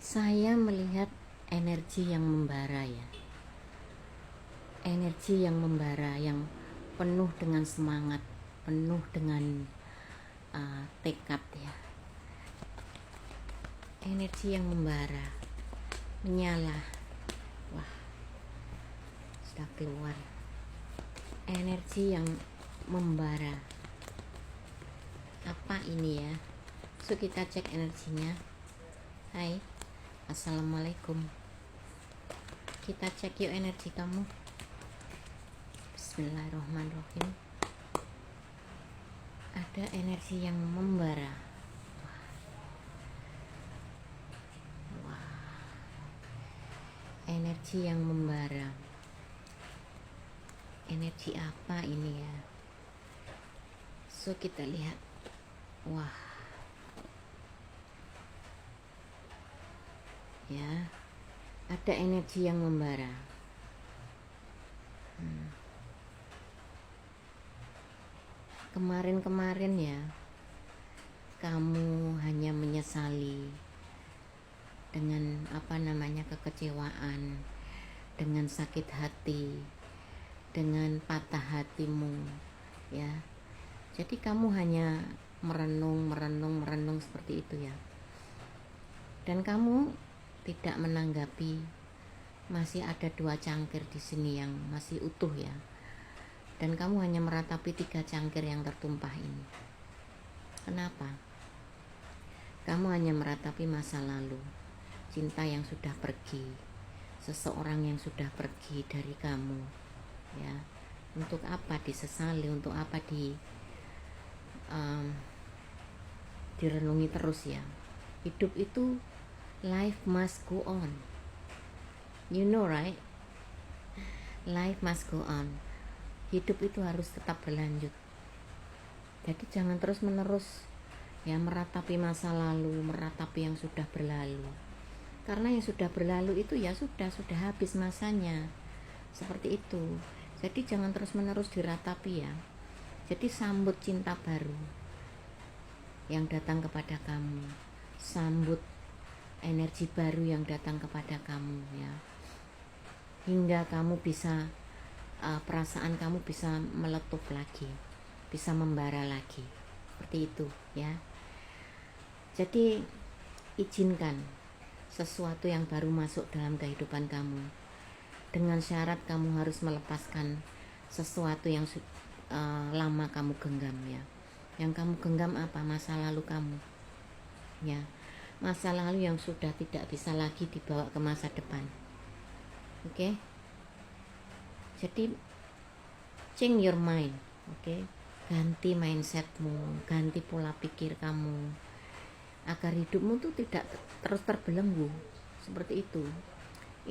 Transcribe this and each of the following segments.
Saya melihat energi yang membara ya. Energi yang membara, yang penuh dengan semangat, penuh dengan tekad ya. Energi yang membara, menyala. Wah, sudah keluar. Energi yang membara. Apa ini ya? So kita cek energinya. Hai, assalamualaikum. Kita cek yuk energi kamu. Bismillahirrahmanirrahim. Ada energi yang membara. Wah. Energi yang membara. Energi apa ini ya? So kita lihat. Wah. Ya. Ada energi yang membara. Kemarin-kemarin ya, kamu hanya menyesali dengan kekecewaan, dengan sakit hati, dengan patah hatimu ya. Jadi kamu hanya merenung seperti itu ya. Dan kamu tidak menanggapi, masih ada 2 cangkir di sini yang masih utuh ya. Dan kamu hanya meratapi 3 cangkir yang tertumpah ini. Kenapa? Kamu hanya meratapi masa lalu, cinta yang sudah pergi, seseorang yang sudah pergi dari kamu ya. Untuk apa disesali, untuk apa direnungi terus ya. Hidup itu, life must go on, you know right? Life must go on. Hidup itu harus tetap berlanjut. Jadi jangan terus menerus ya meratapi masa lalu, meratapi yang sudah berlalu. Karena yang sudah berlalu itu ya sudah habis masanya. Seperti itu. Jadi jangan terus menerus diratapi ya. Jadi sambut cinta baru yang datang kepada kamu. Sambut energi baru yang datang kepada kamu ya. Hingga kamu bisa perasaan kamu bisa meletup lagi, bisa membara lagi, seperti itu ya. Jadi izinkan sesuatu yang baru masuk dalam kehidupan kamu, dengan syarat kamu harus melepaskan sesuatu yang lama kamu genggam ya. Yang kamu genggam apa? Masa lalu kamu ya, masa lalu yang sudah tidak bisa lagi dibawa ke masa depan. Oke? Jadi change your mind, oke? Ganti mindsetmu, ganti pola pikir kamu, agar hidupmu tuh tidak terus terbelenggu seperti itu.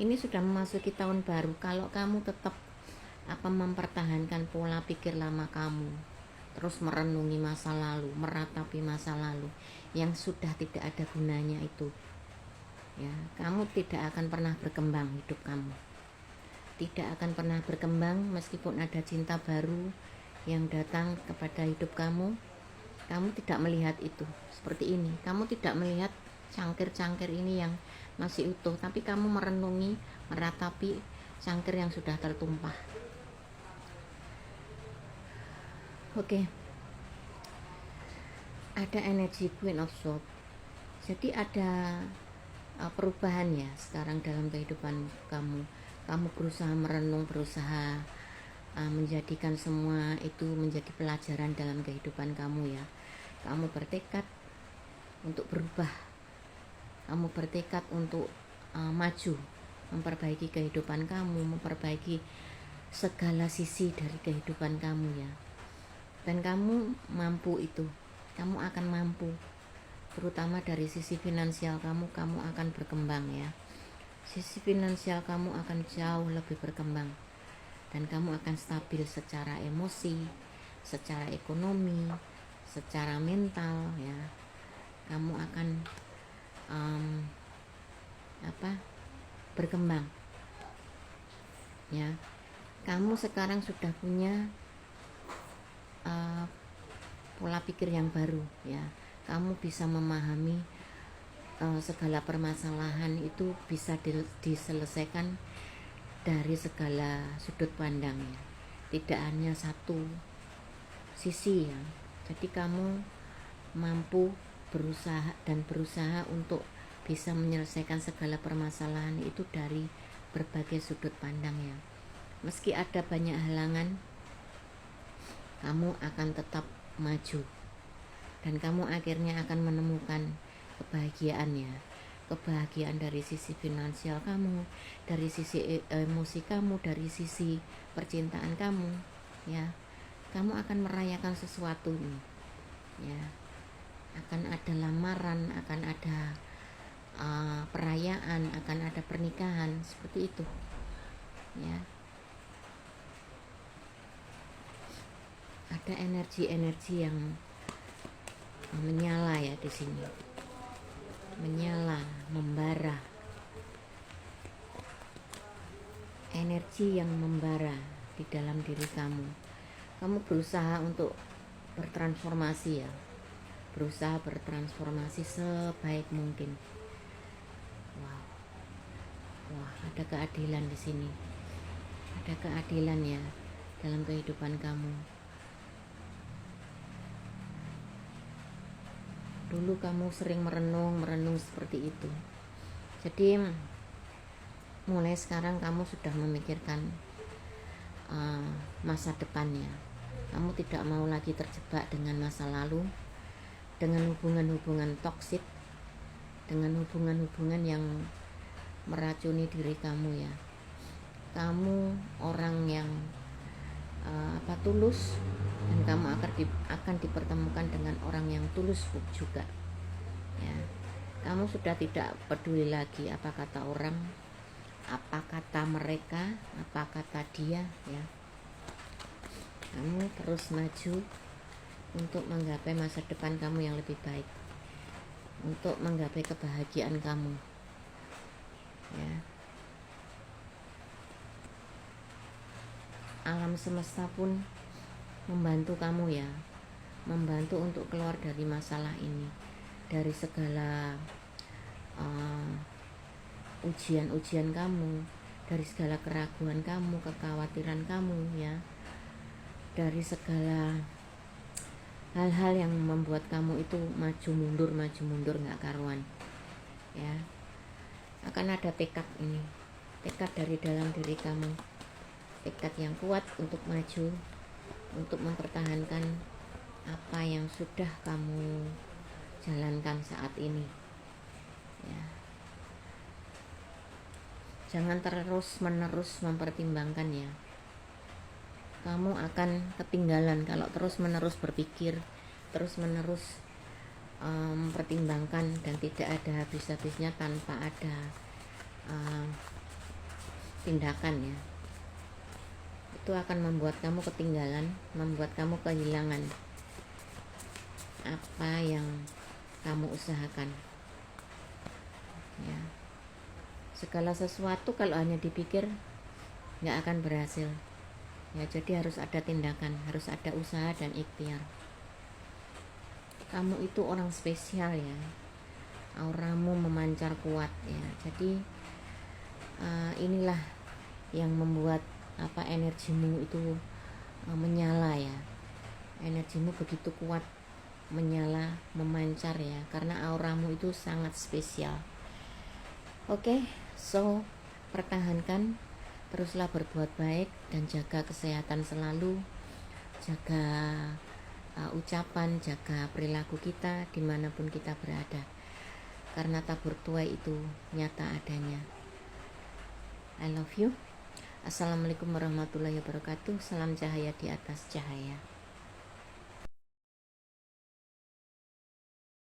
Ini sudah memasuki tahun baru. Kalau kamu tetap mempertahankan pola pikir lama kamu, terus merenungi masa lalu, meratapi masa lalu yang sudah tidak ada gunanya itu ya, kamu tidak akan pernah berkembang. Hidup kamu tidak akan pernah berkembang. Meskipun ada cinta baru yang datang kepada hidup kamu, kamu tidak melihat itu seperti ini. Kamu tidak melihat cangkir-cangkir ini yang masih utuh, tapi kamu merenungi, meratapi cangkir yang sudah tertumpah. Oke. Ada energi Queen of Swords. Jadi ada perubahan ya sekarang dalam kehidupan kamu. Kamu berusaha merenung, berusaha menjadikan semua itu menjadi pelajaran dalam kehidupan kamu ya. Kamu bertekad untuk berubah. Kamu bertekad untuk maju, memperbaiki kehidupan kamu, memperbaiki segala sisi dari kehidupan kamu ya. Dan kamu mampu itu. Kamu akan mampu. Terutama dari sisi finansial kamu akan berkembang ya. Sisi finansial kamu akan jauh lebih berkembang, dan kamu akan stabil secara emosi, secara ekonomi, secara mental ya. Kamu akan berkembang ya. Kamu sekarang sudah punya pola pikir yang baru ya. Kamu bisa memahami segala permasalahan itu bisa diselesaikan dari segala sudut pandang ya, tidak hanya satu sisi ya. Jadi kamu mampu berusaha untuk bisa menyelesaikan segala permasalahan itu dari berbagai sudut pandang ya. Meski ada banyak halangan, kamu akan tetap maju dan kamu akhirnya akan menemukan kebahagiaan dari sisi finansial kamu, dari sisi emosi kamu, dari sisi percintaan kamu ya. Kamu akan merayakan sesuatu nih ya, akan ada lamaran, akan ada perayaan, akan ada pernikahan, seperti itu ya. Ada energi-energi yang menyala ya di sini, menyala, membara, energi yang membara di dalam diri kamu. Kamu berusaha untuk bertransformasi ya, berusaha bertransformasi sebaik mungkin. Wah, ada keadilan di sini, ada keadilan ya dalam kehidupan kamu. Dulu kamu sering merenung seperti itu. Jadi mulai sekarang kamu sudah memikirkan masa depannya. Kamu tidak mau lagi terjebak dengan masa lalu, dengan hubungan-hubungan toksik, dengan hubungan-hubungan yang meracuni diri kamu ya. Kamu orang yang tulus, dan kamu akan dipertemukan dengan orang yang tulus juga ya. Kamu sudah tidak peduli lagi apa kata orang, apa kata mereka, apa kata dia ya. Kamu terus maju untuk menggapai masa depan kamu yang lebih baik, untuk menggapai kebahagiaan kamu ya. Alam semesta pun membantu kamu ya, membantu untuk keluar dari masalah ini, dari segala ujian-ujian kamu, dari segala keraguan kamu, kekhawatiran kamu ya, dari segala hal-hal yang membuat kamu itu maju mundur nggak karuan ya. Akan ada tekad ini, tekad dari dalam diri kamu, tekad yang kuat untuk maju, untuk mempertahankan apa yang sudah kamu jalankan saat ini ya. Jangan terus-menerus mempertimbangkan ya. Kamu akan ketinggalan kalau terus-menerus berpikir, terus-menerus mempertimbangkan dan tidak ada habis-habisnya tanpa ada tindakan ya. Itu akan membuat kamu ketinggalan, membuat kamu kehilangan apa yang kamu usahakan ya. Segala sesuatu kalau hanya dipikir nggak akan berhasil ya. Jadi harus ada tindakan, harus ada usaha dan ikhtiar. Kamu itu orang spesial ya, auramu memancar kuat ya. Jadi inilah yang membuat energimu itu menyala ya. Energimu begitu kuat, menyala, memancar ya, karena auramu itu sangat spesial. Oke, so pertahankan, teruslah berbuat baik dan jaga kesehatan selalu, jaga ucapan, jaga perilaku kita dimanapun kita berada, karena tabur tuai itu nyata adanya. I love you. Assalamualaikum warahmatullahi wabarakatuh. Salam cahaya di atas cahaya.